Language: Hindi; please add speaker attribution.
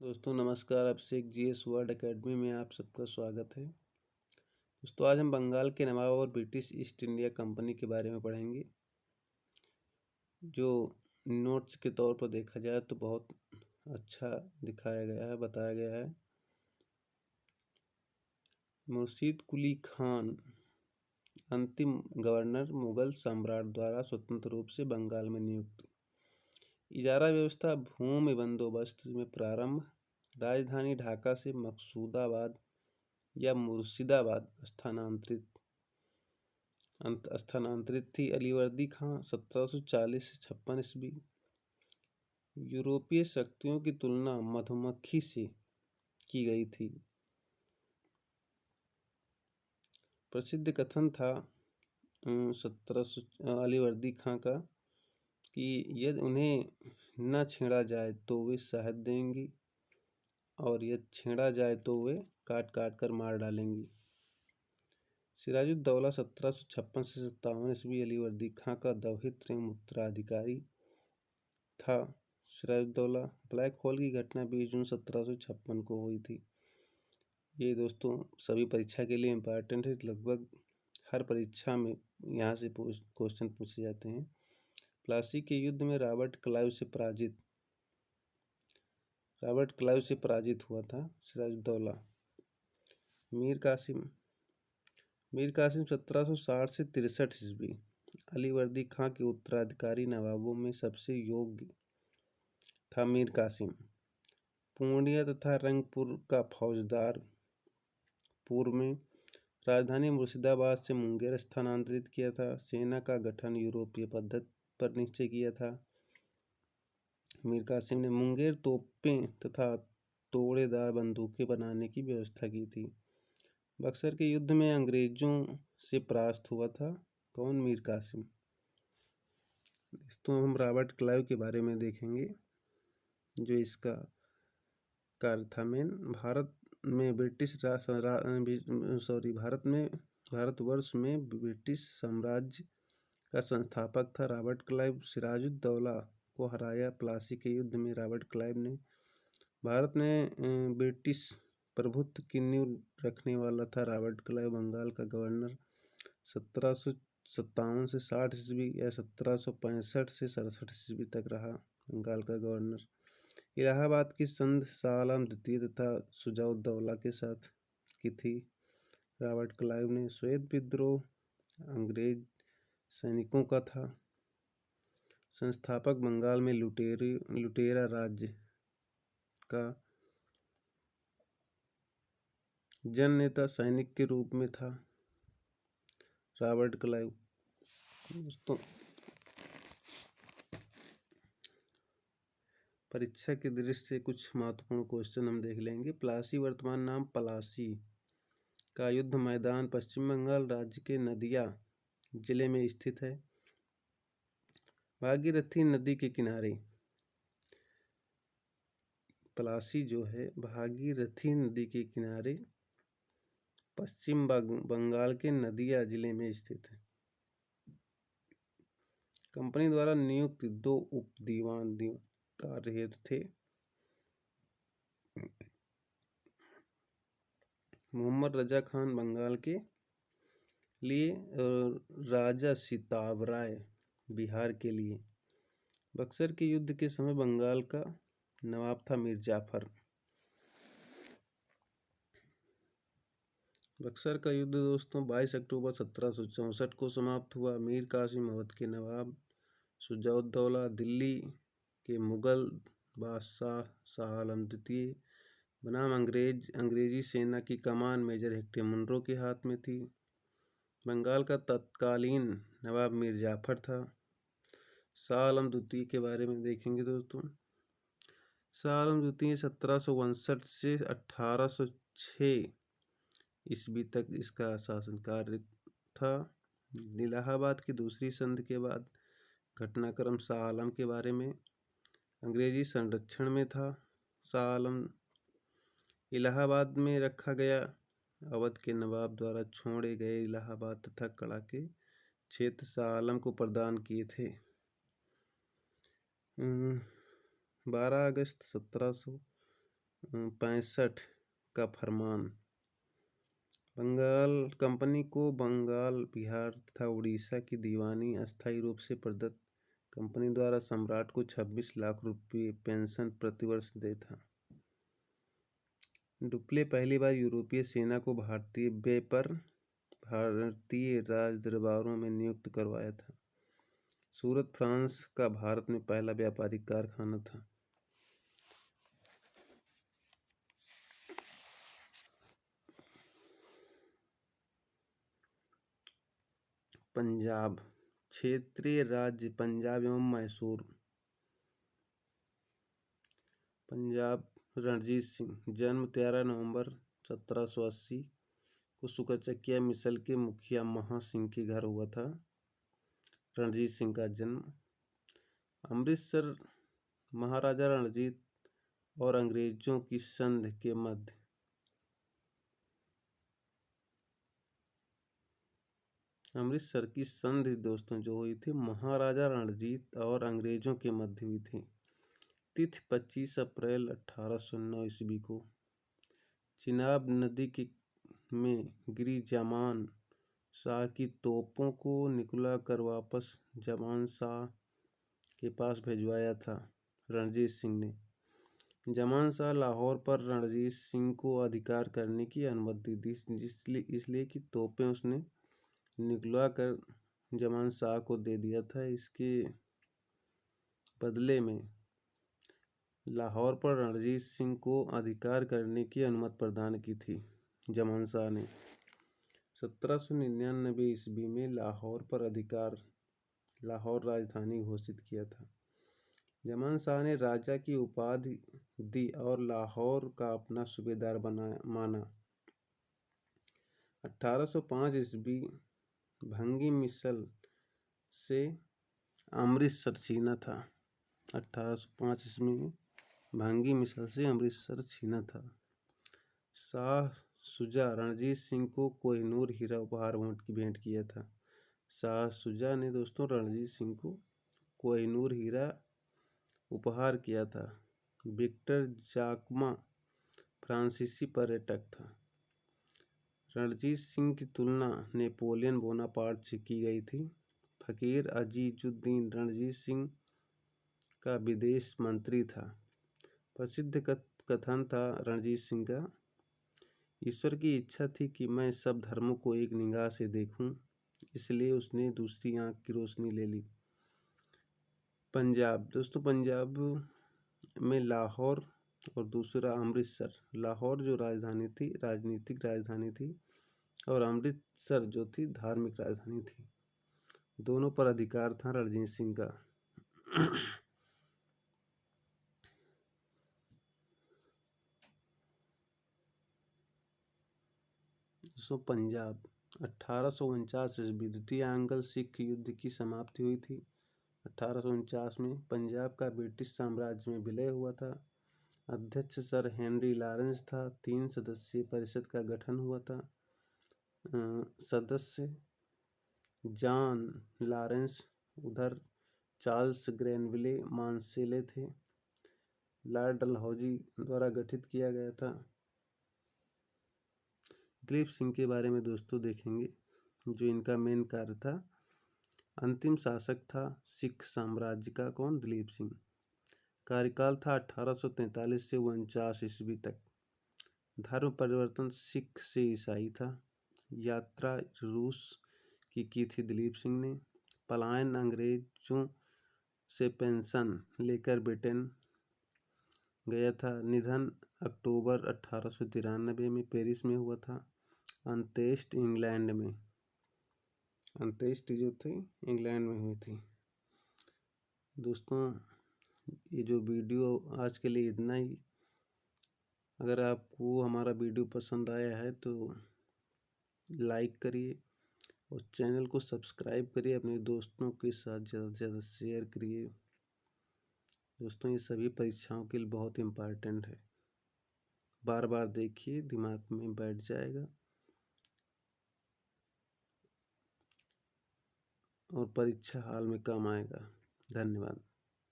Speaker 1: दोस्तों नमस्कार। अभिषेक जीएस वर्ल्ड एकेडमी में आप सबका स्वागत है। दोस्तों आज हम बंगाल के नवाब और ब्रिटिश ईस्ट इंडिया कंपनी के बारे में पढ़ेंगे। जो नोट्स के तौर पर देखा जाए तो बहुत अच्छा दिखाया गया है, बताया गया है। मुर्शीद कुली खान अंतिम गवर्नर मुगल सम्राट द्वारा स्वतंत्र रूप से बंगाल में नियुक्त। इजारा व्यवस्था भूमि बंदोबस्त में प्रारंभ। राजधानी ढाका से मकसूदाबाद या मुर्शिदाबाद स्थानांतरित थी। अलीवर्दी खां 1740 से 56 ईस्वी। यूरोपीय शक्तियों की तुलना मधुमक्खी से की गई थी। प्रसिद्ध कथन था 1700 अलीवर्दी खां का कि यदि उन्हें न छेड़ा जाए तो वे शहद देंगी और यदि छेड़ा जाए तो वे काट काट कर मार डालेंगी। सिराजुद्दौला 1756 से 57 ईस्वी अलीवर्दी खां का दौहित्र एवं उत्तराधिकारी था। सिराजुद्दौला ब्लैक होल की घटना 20 जून 1756 को हुई थी। ये दोस्तों सभी परीक्षा के लिए इम्पोर्टेंट है। लगभग हर परीक्षा में यहाँ से क्वेश्चन पूछे जाते हैं। प्लासी के युद्ध में रॉबर्ट क्लाइव से पराजित हुआ था सिराजुद्दौला। मीर कासिम 1760 से 63 ईस्वी। अलीवर्दी खां के उत्तराधिकारी नवाबों में सबसे योग्य था मीर कासिम। पूर्णिया तथा रंगपुर का फौजदार। पूर्व में राजधानी मुर्शिदाबाद से मुंगेर स्थानांतरित किया था। सेना का गठन यूरोपीय पद्धति पर निश्चय किया था। मीर कासिम ने मुंगेर तोपें तथा तोड़ेदार बंदूकें बनाने की व्यवस्था की थी। बक्सर के युद्ध में अंग्रेजों से परास्त हुआ था कौन? मीर कासिम। तो हम रॉबर्ट क्लाइव के बारे में देखेंगे जो इसका कार्य था मेन। भारतवर्ष में ब्रिटिश साम्राज्य का संस्थापक था रॉबर्ट क्लाइव। सिराजुद्दौला को हराया। प्लासी के युद्ध में रॉबर्ट क्लाइव ने भारत में ब्रिटिश प्रभुत्व की नींव रखने वाला था। रॉबर्ट क्लाइव बंगाल का गवर्नर 1757 से 60 ईस्वी या 1765 से 67 ईस्वी तक रहा। बंगाल का गवर्नर इलाहाबाद की संधि शाह आलम द्वितीय तथा शुजाउद्दौला के साथ की थी। रॉबर्ट क्लाइव ने श्वेत विद्रोह अंग्रेज सैनिकों का था। संस्थापक बंगाल में लुटेरा राज्य का जननेता सैनिक के रूप में था रॉबर्ट क्लाइव। दोस्तों परीक्षा की दृष्टि से कुछ महत्वपूर्ण क्वेश्चन हम देख लेंगे। प्लासी वर्तमान नाम पलासी का युद्ध मैदान पश्चिम बंगाल राज्य के नदिया जिले में स्थित है। भागीरथी नदी के किनारे पलासी जो है भागीरथी नदी के किनारे पश्चिम बंगाल के नदिया जिले में स्थित है। कंपनी द्वारा नियुक्त 2 उप दीवान कार्य हेतु थे। मोहम्मद रजा खान बंगाल के लिए और राजा सीताबराय बिहार के लिए। बक्सर के युद्ध के समय बंगाल का नवाब था मीर जाफर। बक्सर का युद्ध दोस्तों 22 अक्टूबर 1764 को समाप्त हुआ। मीर कासिम अवध के नवाब, शुजाउद्दौला दिल्ली के मुगल बादशाह शाह आलम द्वितीय बनाम अंग्रेजी सेना की कमान मेजर हेक्टर मुनरो के हाथ में थी। बंगाल का तत्कालीन नवाब मीर जाफर था। शाह आलम द्वितीय के बारे में देखेंगे दोस्तों। शाह आलम द्वितीय 1759 से 1806 ईस्वी तक इसका शासन कार्य था। इलाहाबाद की दूसरी संधि के बाद घटनाक्रम शाह आलम के बारे में अंग्रेजी संरक्षण में था। शाह आलम इलाहाबाद में रखा गया। अवध के नवाब द्वारा छोड़े गए इलाहाबाद तथा कड़ा के क्षेत्र शाह आलम को प्रदान किए थे। 12 अगस्त 1965 का फरमान। बंगाल कंपनी को बंगाल, बिहार तथा उड़ीसा की दीवानी अस्थायी रूप से प्रदत्त कंपनी द्वारा सम्राट को 26 लाख रुपये पेंशन प्रतिवर्ष दे था। डुप्ले पहली बार यूरोपीय सेना को भारतीय राज दरबारों में नियुक्त करवाया था। सूरत फ्रांस का भारत में पहला व्यापारिक कारखाना था। पंजाब क्षेत्रीय राज्य पंजाब एवं मैसूर। पंजाब रणजीत सिंह, जन्म 13 नवंबर 1780 को सुकरचकिया मिसल के मुखिया महा सिंह के घर हुआ था। रणजीत सिंह का जन्म अमृतसर महाराजा रणजीत और अंग्रेजों की संधि के मध्य अमृतसर की संधि दोस्तों जो हुई थी महाराजा रणजीत और अंग्रेजों के मध्य हुई थी। तिथि 25 अप्रैल 1809 ईस्वी को चिनाब नदी में गिरी जमान शाह की तोपों को निकला कर वापस जमान शाह के पास भिजवाया था रणजीत सिंह ने। जमान शाह लाहौर पर रणजीत सिंह को अधिकार करने की अनुमति दी इसलिए कि तोपें उसने निकलवा कर जमान शाह को दे दिया था। इसके बदले में लाहौर पर रणजीत सिंह को अधिकार करने की अनुमति प्रदान की थी जमान शाह ने। 1799 ईस्वी में लाहौर राजधानी घोषित किया था। जमान शाह ने राजा की उपाधि दी और लाहौर का अपना सूबेदार माना। 1805 ईस्वी भंगी मिसल से अमृतसर छीना था। 1805 ईस्वी में भंगी मिसल से अमृतसर छीना था। शाह शुजा रणजीत सिंह को कोहिनूर हीरा उपहार भेंट किया था। शाह शुजा ने दोस्तों रणजीत सिंह को कोहिनूर हीरा उपहार किया था। विक्टर जाकमा फ्रांसीसी पर्यटक था। रणजीत सिंह की तुलना नेपोलियन बोनापार्ट से की गई थी। फकीर अजीजुद्दीन रणजीत सिंह का विदेश मंत्री था। प्रसिद्ध कथन था रणजीत सिंह का, ईश्वर की इच्छा थी कि मैं सब धर्मों को एक निगाह से देखूं, इसलिए उसने दूसरी आंख की रोशनी ले ली। पंजाब दोस्तों पंजाब में लाहौर और दूसरा अमृतसर। लाहौर जो राजधानी थी राजनीतिक राजधानी थी और अमृतसर जो थी धार्मिक राजधानी थी। दोनों पर अधिकार था रणजीत सिंह का। पंजाब 1849 ईस्वी द्वितीय एंग्लो सिख युद्ध की समाप्ति हुई थी। 1849 में पंजाब का ब्रिटिश साम्राज्य में विलय हुआ था। अध्यक्ष सर हेनरी लॉरेंस था। 3 सदस्यीय परिषद का गठन हुआ था। सदस्य जॉन लॉरेंस, उधर चार्ल्स ग्रेनविले मानसेले थे। लॉर्ड डलहौजी द्वारा गठित किया गया था। दिलीप सिंह के बारे में दोस्तों देखेंगे, जो इनका मेन कार्य था। अंतिम शासक था सिख साम्राज्य का कौन? दिलीप सिंह। कार्यकाल था 1843 से 49 ईस्वी तक। धर्म परिवर्तन सिख से ईसाई था। यात्रा रूस की थी दिलीप सिंह ने। पलायन अंग्रेजों से पेंशन लेकर ब्रिटेन गया था। निधन अक्टूबर 1893 में पेरिस में हुआ था। अंत्येष्टि इंग्लैंड में, अंत्येष्टि जो थी इंग्लैंड में हुई थी। दोस्तों ये जो वीडियो आज के लिए इतना ही। अगर आपको हमारा वीडियो पसंद आया है तो लाइक करिए और चैनल को सब्सक्राइब करिए। अपने दोस्तों के साथ ज़्यादा से ज़्यादा शेयर करिए। दोस्तों ये सभी परीक्षाओं के लिए बहुत इम्पोर्टेंट है। बार बार देखिए, दिमाग में बैठ जाएगा और परीक्षा हाल में काम आएगा। धन्यवाद।